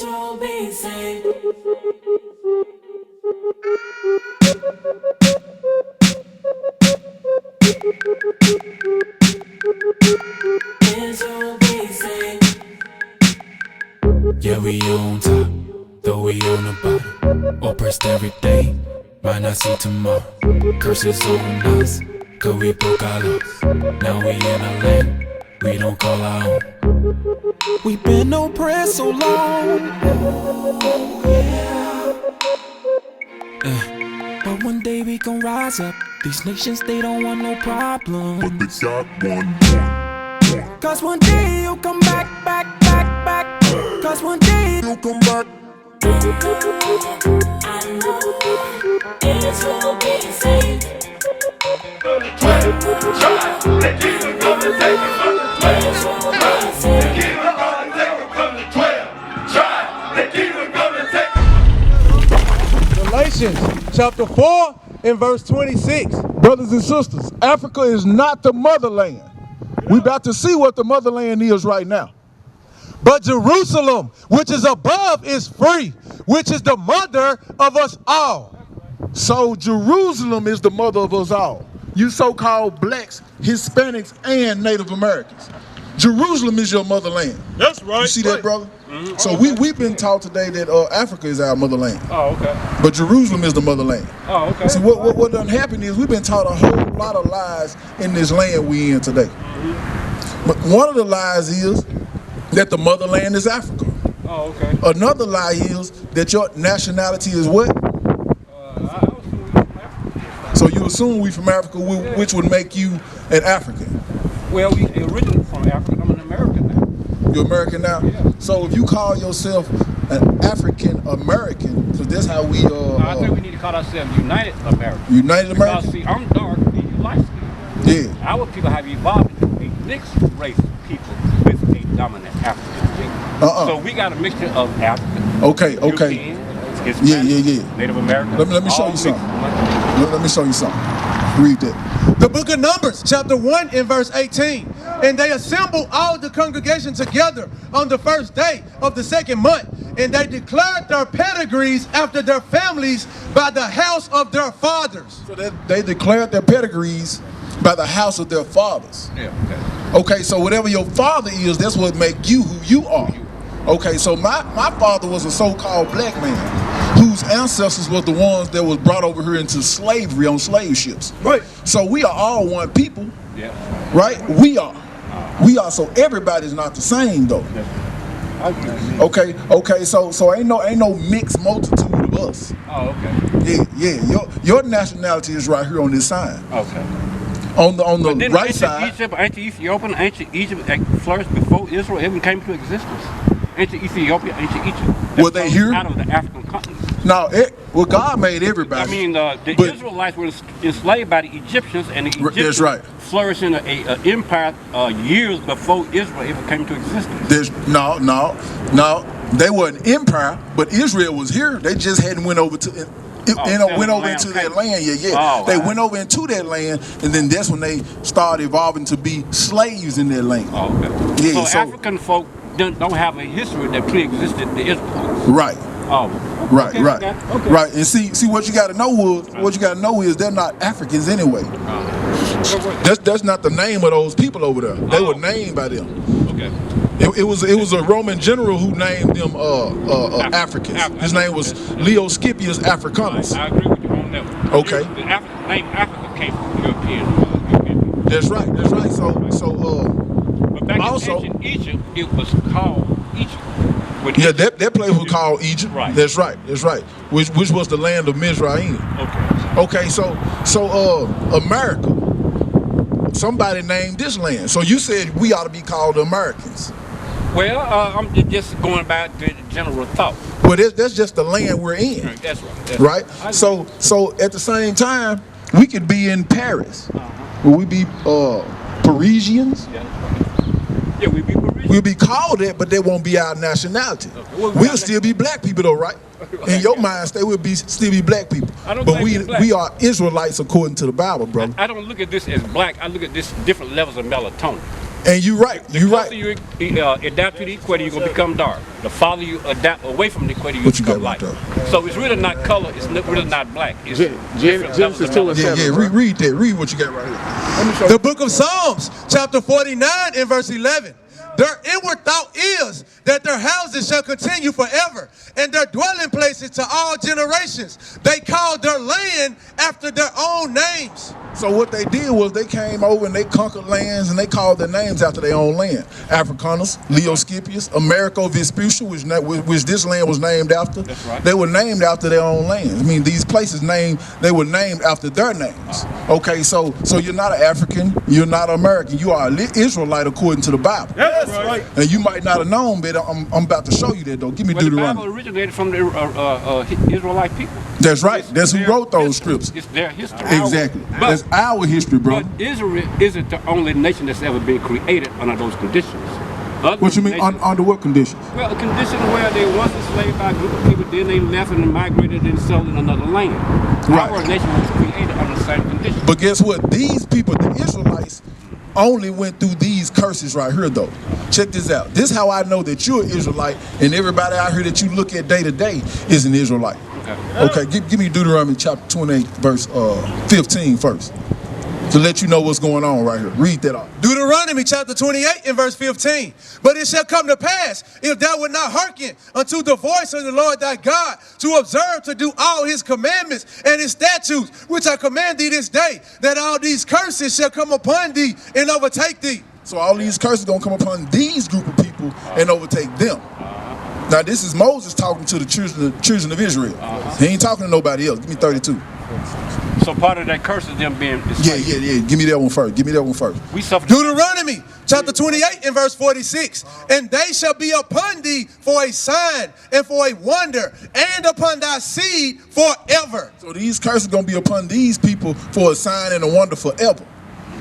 Israel be saved. Israel be saved. Yeah, we on top, though we on the bottom. Oppressed every day, might not see tomorrow. Curses on us, cause we broke our laws. Now we in a land we don't call our own. We been oppressed so long, but one day we gon' rise up. These nations, they don't want no problems, but they got one. cause one day you'll come back. Cause one day You'll come back. I know Israel be saved. They keep it coming, take it from the 12. Israel be saved. Keep it coming, take it from the 12. Try, they keep it coming, take it. Galatians chapter 4 and verse 26. Brothers and sisters, Africa is not the motherland. We're about to see what the motherland is right now. But Jerusalem, which is above, is free, which is the mother of us all. So Jerusalem is the mother of us all. You so-called blacks, Hispanics, and Native Americans. Jerusalem is your motherland. That's right. You see that, brother? Mm-hmm. So we've been taught today that Africa is our motherland. Oh, okay. But Jerusalem is the motherland. Oh, okay. See, what done happened is we've been taught a whole lot of lies in this land we in today. But one of the lies is that the motherland is Africa. Oh, okay. Another lie is that your nationality is what? I was from Africa. So you assume we from Africa, which would make you an African. Well, we originally from Africa. I'm an American now. You're American now? Yeah. So if you call yourself an African American, because that's how we I think we need to call ourselves United America. United Because, American? see, I'm dark and you light skin. Yeah. Our people have evolved into a mixed race of people with a dominant African gene. So we got a mixture of African, Okay. European, Hispanic, Yeah. Native American. Let me show all you something. mixed. Let me show you something. Read that. The book of Numbers, chapter 1 and verse 18. And they assembled all the congregation together on the first day of the second month. And they declared their pedigrees after their families by the house of their fathers. So they declared their pedigrees by the house of their fathers. Yeah, Okay, so whatever your father is, that's what make you who you are. Okay, so my father was a so-called black man whose ancestors were the ones that was brought over here into slavery on slave ships. Right. So we are all one people, Yeah. right? We are. So everybody's not the same though. Okay, so ain't no mixed multitude of us. Oh, okay. Yeah. Your nationality is right here on this sign. Okay. On the Then right ancient side. Egypt, ancient Ethiopia, ancient Egypt flourished before Israel even came into existence. Ancient Ethiopia, ancient Egypt. Were they here? Out of the African continent. Now, God made everybody. I mean, the But- Israelites were enslaved by the Egyptians, and the Egyptians That's right. flourished in an empire years before Israel even came into existence. No. They were an empire, but Israel was here. They just hadn't went over to. Went over into that land, Oh, they wow. went over into that land, and then that's when they started evolving to be slaves in that land. Oh, okay. Yeah, so African folk don't have a history that pre-existed the Israelites. Right, Oh, right, okay, right, okay. right. And see what you got to know is they're not Africans anyway. That's not the name of those people over there. They were named by them. Okay. It was a Roman general who named them Africans. His name was Leo Scipius Africanus. I agree with you on that one. Okay. The name Africa came from European. That's right. But back Also- in ancient Egypt, it was called Egypt. When Yeah, Egypt- that place was called Egypt. Right. That's right. Which was the land of Mizraim. Okay. Okay, so America. Somebody named this land. So you said we ought to be called Americans. Well, I'm just going back to the general thought. Well, that's just the land we're in. Right, that's right. That's Right? I So at the same time, we could be in Paris. Will we be Parisians? Yeah, yeah, we be Parisian. We'll be called that, but that won't be our nationality. Well, We'll still be black people though, right? In your mind state, we'll still be black people. I don't But think we're black. we are Israelites according to the Bible, brother. I don't look at this as black. I look at this different levels of melatonin. And you right. The You closer right. you adapt to the equator, you're gonna become dark. The farther you adapt away from the equator, you What you become got light. right So it's really not color. It's really not black. It's Genesis 2 and Yeah, 7. yeah. bro. Read that. Read what you got right here. The book of Psalms, chapter 49 and verse 11. Their inward thought is that their houses shall continue forever, and their dwelling places to all generations. They called their land after their own names. So what they did was they came over and they conquered lands and they called their names after their own land. Africanus, Leo Scipius, Americo Vespucia, which this land was named after. That's right. They were named after their own lands. I mean, these places they were named after their names. Okay, so you're not an African, you're not American, you are an Israelite according to the Bible. That's right. And you might not have known, but I'm about to show you that though. Give me But the Deuteronomy. Bible originated from the Israelite people. That's right. That's who their wrote those history. scripts. It's their history. Exactly. But, That's our history, bro. but Israel isn't the only nation that's ever been created under those conditions. Other What you mean? nations- Under what conditions? Well, a condition where they once enslaved by a group of people, then they left and migrated and settled in another land. Right. Our nation was created under the same conditions. But guess what? These people, the Israelites, only went through these curses right here, though. Check this out. This is how I know that you're an Israelite, and everybody out here that you look at day to day is an Israelite. Okay, give me Deuteronomy chapter 28, verse 15 first, to let you know what's going on right here. Read that off. Deuteronomy chapter 28 and verse 15. But it shall come to pass, if thou wilt not hearken unto the voice of the Lord thy God, to observe to do all his commandments and his statutes, which I command thee this day, that all these curses shall come upon thee and overtake thee. So all these curses going to come upon these group of people and overtake them. Now this is Moses talking to the children of Israel. He ain't talking to nobody else. Give me 32. So part of that curse is them being Yeah. enslaved. Give me that one first. Give me that one first. We suffered. Deuteronomy chapter 28 and verse 46. And they shall be upon thee for a sign and for a wonder, and upon thy seed forever. So these curses are going to be upon these people for a sign and a wonder forever.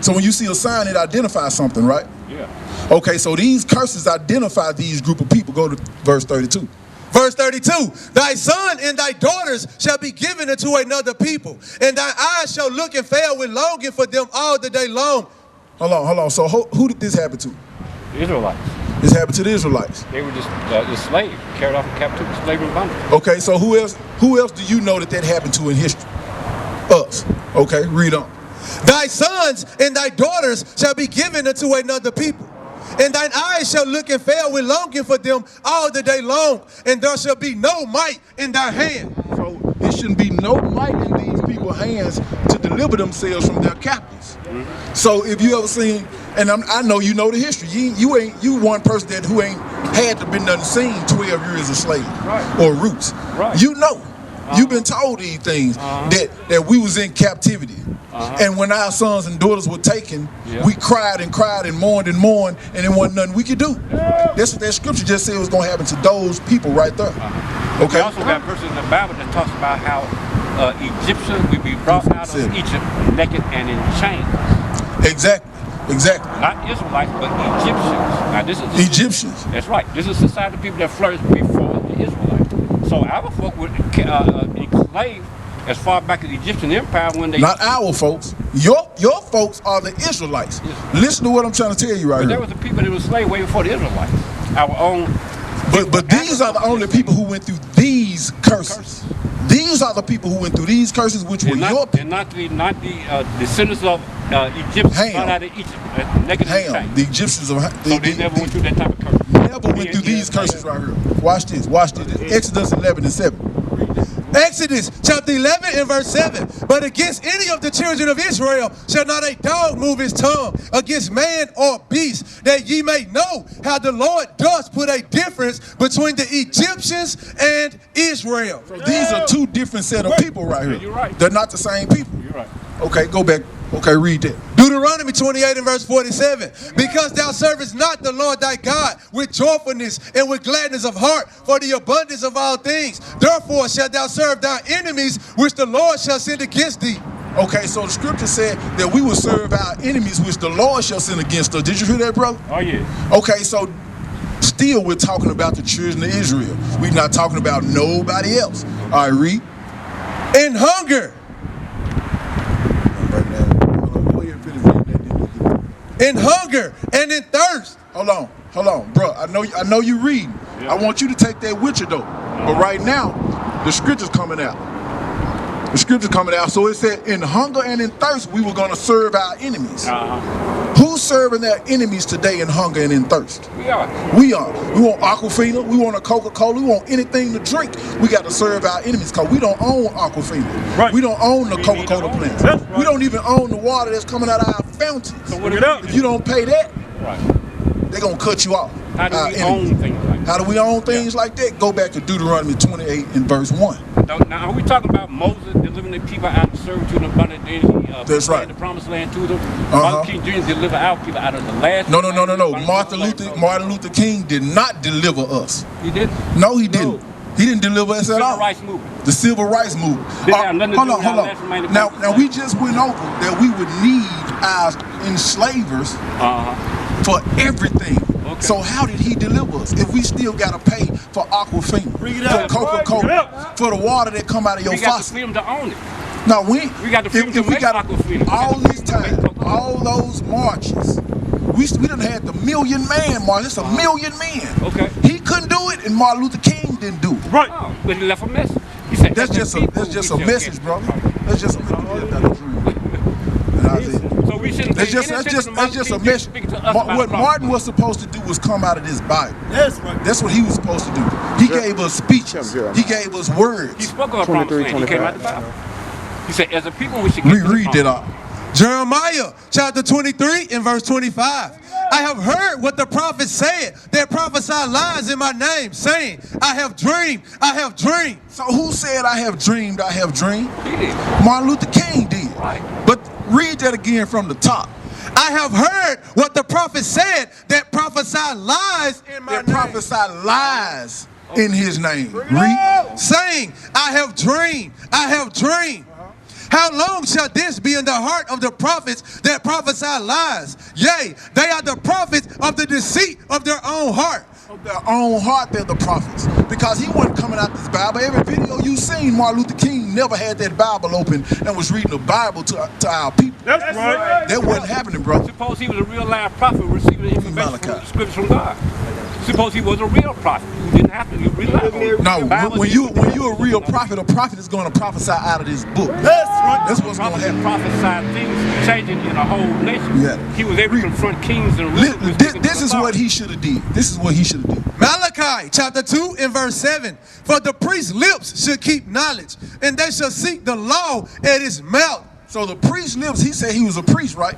So when you see a sign, it identifies something, right? Yeah. Okay, so these curses identify these group of people. Go to verse 32. Verse 32, thy son and thy daughters shall be given unto another people, and thy eyes shall look and fail with longing for them all the day long. Hold on. So who did this happen to? The Israelites. This happened to the Israelites. They were just enslaved, carried off in captivity, slavery and bondage. Okay, so who else do you know that happened to in history? Us. Okay, read on. Thy sons and thy daughters shall be given unto another people, and thine eyes shall look and fail with longing for them all the day long, and there shall be no might in thy hand. So it shouldn't be no might in these people's hands to deliver themselves from their captives. Mm-hmm. So if you ever seen, and I know you know the history, you one person who ain't had to been done seen 12 years of slavery or roots. Right. You know. You've been told these things that we was in captivity. And when our sons and daughters were taken, we cried and mourned, and there wasn't nothing we could do. That's what that scripture just said was going to happen to those people right there. Okay. We also got verses in the Bible that talks about how Egyptians will be brought out of Egypt naked and in chains. Exactly. Not Israelites, but Egyptians. Now this is Egyptians. That's right. This is the society of people that flourished before the Israelites. So our folk were enslaved as far back as the Egyptian Empire when they... Not our folks. Your folks are the Israelites. Yes. Listen to what I'm trying to tell you right here. There was the people that were enslaved way before the Israelites. Our own... But these are the only people who went through these curses. These are the people who went through these curses, which were your people. And not the descendants of Egyptians brought out of Egypt. Ham. The Egyptians of... So they never went through that type of curse. Never went through these curses right here. Watch this. Exodus 11 and 7. Exodus chapter 11 and verse 7. But against any of the children of Israel shall not a dog move his tongue against man or beast, that ye may know how the Lord does put a difference between the Egyptians and Israel. So these are two different set of people right here. You're right. They're not the same people. You're right. Okay, go back. Okay, read that. Deuteronomy 28 and verse 47. Because thou servest not the Lord thy God with joyfulness and with gladness of heart for the abundance of all things. Therefore shalt thou serve thy enemies, which the Lord shall send against thee. Okay, so the scripture said that we will serve our enemies, which the Lord shall send against us. Did you hear that, brother? Oh, yeah. Okay, so still we're talking about the children of Israel. We're not talking about nobody else. All right, read. In hunger. in hunger and in thirst. Hold on, bro. I know you reading. Yeah. I want you to take that with you though. But right now, the scripture's coming out. The scripture's coming out. So it said, in hunger and in thirst, we were going to serve our enemies. Who's serving their enemies today in hunger and in thirst? We are. We are. We want Aquafina. We want a Coca-Cola. We want anything to drink. We got to serve our enemies because we don't own Aquafina. Right. We don't own the Coca-Cola plants. Right. We don't even own the water that's coming out of our fountains. So what do we do? If you don't pay that, Right. they're going to cut you off. How do we own things like that? How do we own things like that? Go back to Deuteronomy 28 and verse 1. Now, are we talking about Moses delivering the people out of servitude and abundant days? That's right. The promised land to them. Martin King Jr. deliver our people out of the last. No. Martin Luther King did not deliver us. He did. No, he didn't. He didn't deliver us at all. Civil rights movement. The civil rights movement. Hold on. Now we just went over that we would need our enslavers for everything. Okay. So how did he deliver us if we still gotta pay for Aquafina, for Coca-Cola, for the water that come out of your faucet? We got the freedom to own it. No, we got the freedom to make Aquafina. All this time, all those marches, we done had the Million Man March. It's a million men. Okay. He couldn't do it, and Martin Luther King didn't do it. Right. Oh, but he left a message. He said that's just a message, brother. That's just a message. So we shouldn't. That's just a message. What Martin was supposed to do was come out of this Bible. That's right. That's what he was supposed to do. He gave us speeches. He gave us words. He spoke of a promised land. He came out the Bible. He said, as a people, we should read that up. Jeremiah chapter 23 and verse 25. I have heard what the prophet said. They prophesied lies in my name, saying, I have dreamed, I have dreamed. So who said I have dreamed, I have dreamed? He did. Martin Luther King did. Right. But read that again from the top. I have heard what the prophet said that prophesied lies in my name. That prophesied lies in his name. Read. Saying, I have dreamed, I have dreamed. How long shall this be in the heart of the prophets that prophesy lies? Yea, they are the prophets of the deceit of their own heart. Of their own heart, they're the prophets. Because he wasn't coming out this Bible. Every video you seen, Martin Luther King never had that Bible open and was reading the Bible to our people. That's right. That wasn't happening, brother. Suppose he was a real live prophet receiving information from the scriptures from God. Suppose he was a real prophet. You didn't have to rely on it. No, when you're a real prophet, a prophet is going to prophesy out of this book. That's right. That's what's going to happen. Prophesied things changing in a whole nation. Yeah. He was able to confront kings and rulers. This is what he should have did. This is what he should have did. Malachi chapter 2 and verse 7. For the priest's lips should keep knowledge, and they shall seek the law at his mouth. So the priest's lips, he said he was a priest, right?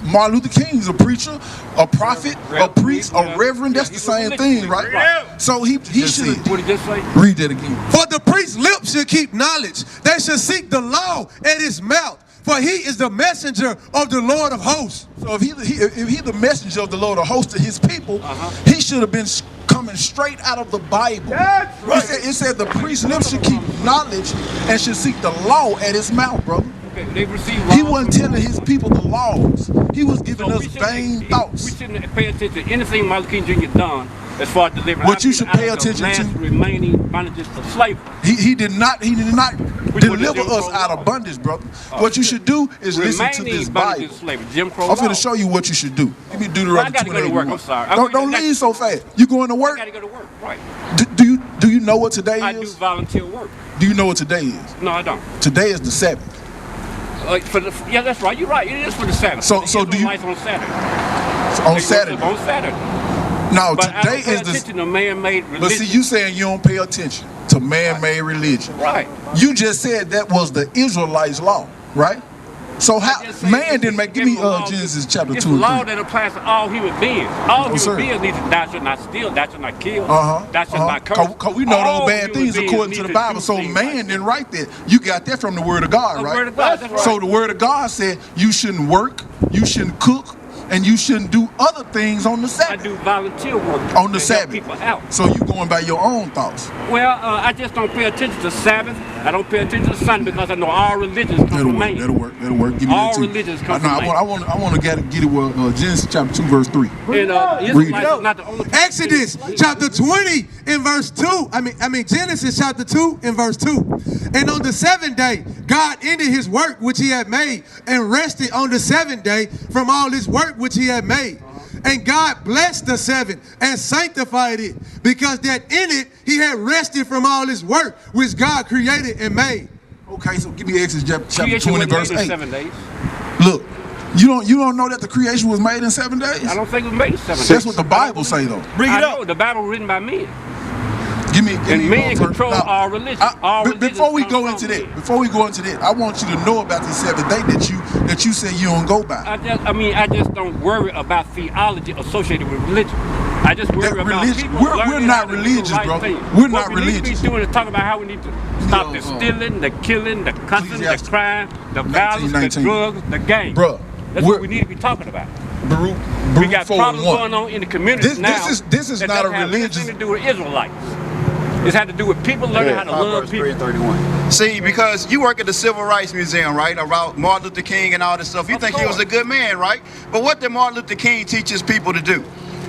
Martin Luther King's a preacher, a prophet, a priest, a reverend. That's the same thing, right? So he should. What did he just say? Read that again. For the priest's lips should keep knowledge. They should seek the law at his mouth. For he is the messenger of the Lord of hosts. So if he the messenger of the Lord of hosts to his people, he should have been coming straight out of the Bible. That's right. It said the priest's lips should keep knowledge and should seek the law at his mouth, brother. They he wasn't telling his people the laws. He was giving us vain thoughts. We shouldn't pay attention to anything Martin King Jr. done as far as delivering. What you should pay attention to remaining bondages of slavery. He did not deliver us out of bondage, brother. What you should do is listen to this Bible. Jim Crow I'm going to show you what you should do. Give me Deuteronomy 28. I got to go to work. I'm sorry. Don't leave so fast. You going to work? I got to go to work. Right. Do you know what today is? I do volunteer work. Do you know what today is? No, I don't. Today is the Sabbath. Yeah, that's right. You're right. It is for the Sabbath. So do you? On Saturday. On Saturday. On Saturday. No, but today is the. To man-made religion. But see, you saying you don't pay attention to man-made religion. Right. You just said that was the Israelites' law, right? So how man didn't make? Give me Genesis chapter 2 and 3. It's a law that applies to all human beings. All human beings need to. Thou shalt not steal. Thou shalt not kill. Thou shalt not curse. Cause we know those bad things according to the Bible. So man didn't write that. You got that from the Word of God, right? Word of God. That's right. So the Word of God said you shouldn't work, you shouldn't cook, and you shouldn't do other things on the Sabbath. I do volunteer work on the Sabbath. People out. So you going by your own thoughts? Well, I just don't pay attention to Sabbath. I don't pay attention to Sunday because I know all religions come from man. That'll work. Give me all that too. Religions come from man. I want to get it with Genesis chapter 2 verse 3. And Israelites is not the only. Exodus chapter 20 in verse 2. I mean Genesis chapter 2 in verse 2. And on the seventh day, God ended his work which he had made and rested on the seventh day from all his work work which he had made. And God blessed the seventh and sanctified it, because that in it he had rested from all his work which God created and made. Okay, so give me Exodus chapter Creation 20, was verse made in 8. 7 days. Look, you don't know that the creation was made in 7 days? I don't think it was made in 7 days. That's what the Bible say, though. Bring it up. Know, the Bible was written by men. Give me and men control our religion. Before we go into that, I want you to know about the seventh day that you say you don't go by. I just don't worry about theology associated with religion. I just worry about people. We're not religious, bro. We're not religious. What we need to be doing is talking about how we need to stop the stealing, the killing, the cussing, the crime, the violence, the drugs, the gangs. Bro, that's what we need to be talking about. We got problems going on in the community now. This is not a religious. It has nothing to do with Israelites. It's had to do with people learning how to love people. 31. See, because you work at the Civil Rights Museum, right? About Martin Luther King and all this stuff. You think he was a good man, right? But what did Martin Luther King teach his people to do?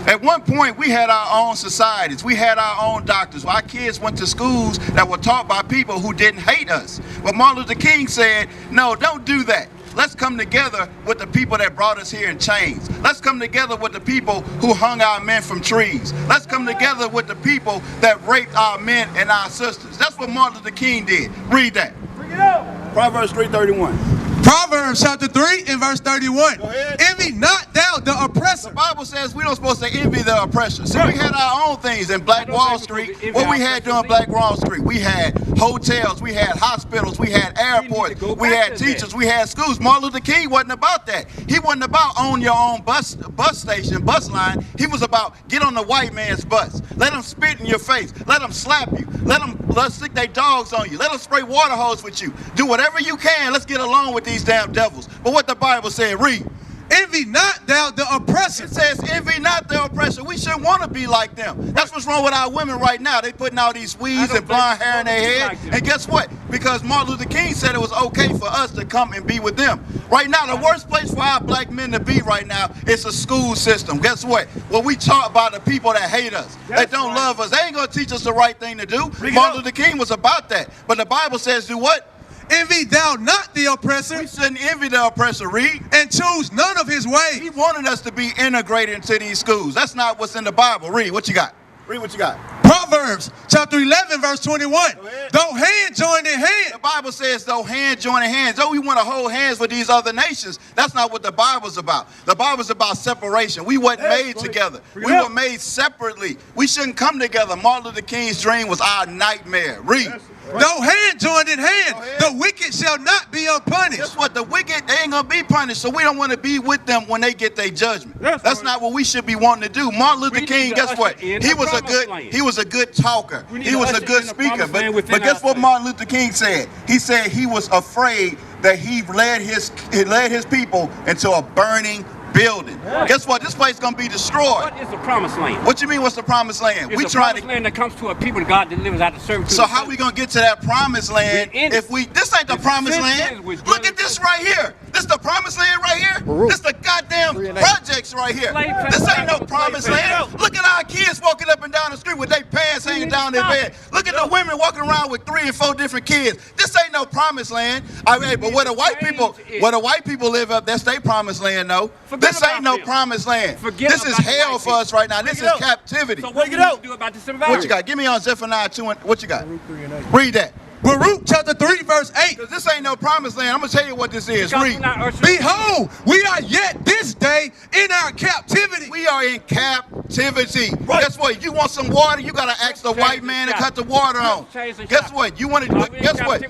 At one point, we had our own societies. We had our own doctors. Our kids went to schools that were taught by people who didn't hate us. But Martin Luther King said, no, don't do that. Let's come together with the people that brought us here in chains. Let's come together with the people who hung our men from trees. Let's come together with the people that raped our men and our sisters. That's what Martin Luther King did. Read that. Bring it up. Proverbs 3:31. Proverbs chapter 3 and verse 31. Envy not thou the oppressor. The Bible says we don't supposed to envy the oppressor. See, we had our own things in Black Wall Street. What we had during Black Wall Street, we had hotels, we had hospitals, we had airports, we had teachers, we had schools. Martin Luther King wasn't about that. He wasn't about own your own bus station, bus line. He was about get on the white man's bus. Let them spit in your face. Let them slap you. Let them stick their dogs on you. Let them spray water hose with you. Do whatever you can. Let's get along with these damn devils. But what the Bible said, read. Envy not thou the oppressor. It says, envy not the oppressor. We shouldn't want to be like them. That's what's wrong with our women right now. They putting all these weaves and blonde hair in their head. And guess what? Because Martin Luther King said it was okay for us to come and be with them. Right now, the worst place for our black men to be right now is a school system. Guess what? Well, we taught by the people that hate us, that don't love us. They ain't going to teach us the right thing to do. Martin Luther King was about that. But the Bible says do what? Envy thou not the oppressor. We shouldn't envy the oppressor, read. And choose none of his ways. He wanted us to be integrated into these schools. That's not what's in the Bible. Read what you got. Read what you got. Proverbs chapter 11 verse 21. Though hand join in hand. The Bible says though hand join in hands. Though we want to hold hands with these other nations, that's not what the Bible's about. The Bible's about separation. We weren't made together. We were made separately. We shouldn't come together. Martin Luther King's dream was our nightmare. Read. Though hand joined in hand, the wicked shall not be unpunished. Guess what? The wicked, they ain't gonna be punished, so we don't want to be with them when they get their judgment. That's not what we should be wanting to do. Martin Luther King, guess what? He was a good talker. He was a good speaker. But guess what Martin Luther King said? He said he was afraid that he led his people into a burning building. Guess what? This place is gonna be destroyed. What is the promised land? What you mean? What's the promised land? It's a promised land that comes to a people that God delivers out of servitude. So how we gonna get to that promised land if this ain't the promised land? Look at this right here. This the promised land right here. This the goddamn projects right here. This ain't no promised land. Look at our kids walking up and down the street with their pants hanging down their bed. Look at the women walking around with 3 and 4 different kids. This ain't no promised land. I mean, but where the white people live up, that's their promised land, though. This ain't no promised land. This is hell for us right now. This is captivity. So what do you do about this environment? What you got? Give me on Zephaniah 2 and what you got? Read that. Baruch chapter 3 verse 8. Because this ain't no promised land. I'm going to tell you what this is. Read. Behold, we are yet this day in our captivity. We are in captivity. Right. Guess what? You want some water? You got to ask the white man to cut the water on. Guess what? You want to guess what?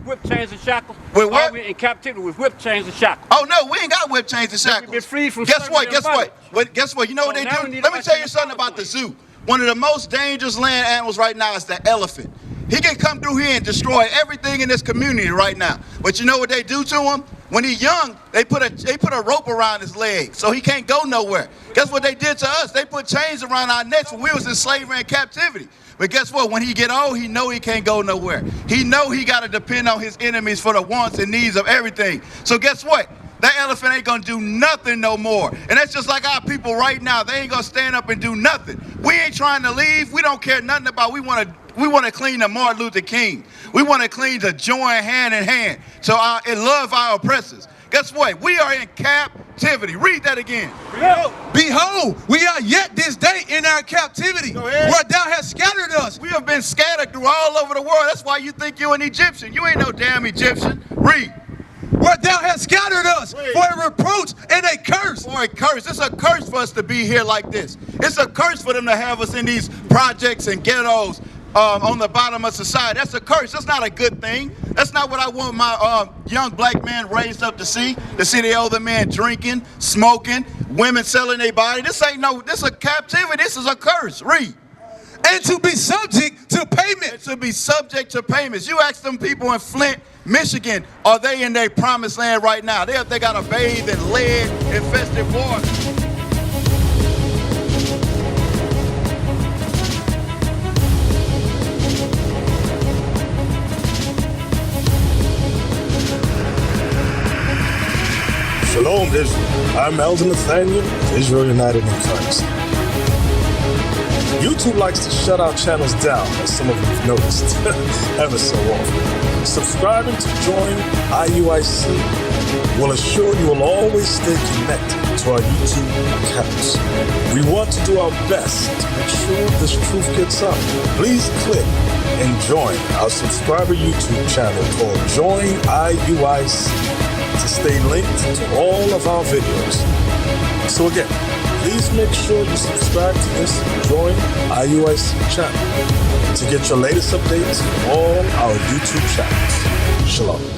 Whip chains and shackles. With what? We're in captivity with whip chains and shackles. Oh no, we ain't got whip chains and shackles. We've been freed from guess what? Guess what? You know what they do? Let me tell you something about the zoo. One of the most dangerous land animals right now is the elephant. He can come through here and destroy everything in this community right now. But you know what they do to him? When he's young, they put a rope around his leg so he can't go nowhere. Guess what they did to us? They put chains around our necks when we was in slavery and captivity. But guess what? When he get old, he know he can't go nowhere. He know he got to depend on his enemies for the wants and needs of everything. So guess what? That elephant ain't gonna do nothing no more. And that's just like our people right now. They ain't gonna stand up and do nothing. We ain't trying to leave. We don't care nothing about. We want to clean to Martin Luther King. We want to clean to join hand in hand. So and love our oppressors. Guess what? We are in captivity. Read that again. Behold, we are yet this day in our captivity, where thou hast scattered us. We have been scattered through all over the world. That's why you think you're an Egyptian. You ain't no damn Egyptian. Read. Where thou hast scattered us for a reproach and a curse. For a curse. It's a curse for us to be here like this. It's a curse for them to have us in these projects and ghettos on the bottom of society. That's a curse. That's not a good thing. That's not what I want my young black man raised up to see. To see the older men drinking, smoking, women selling their body. This ain't no, this is a captivity. This is a curse. Read. And to be subject to payment. And to be subject to payments. You ask them people in Flint, Michigan, are they in their promised land right now? They got to bathe in lead-infested water. Shalom, Israel. I'm Elder Nathaniel, Israel United in Christ. YouTube likes to shut our channels down, as some of you have noticed, ever so often. Subscribing to join IUIC will assure you will always stay connected to our YouTube accounts. We want to do our best to make sure this truth gets out. Please click and join our subscriber YouTube channel called Join IUIC to stay linked to all of our videos. So again, please make sure you subscribe to this Join IUIC channel to get your latest updates on all our YouTube channels. Shalom.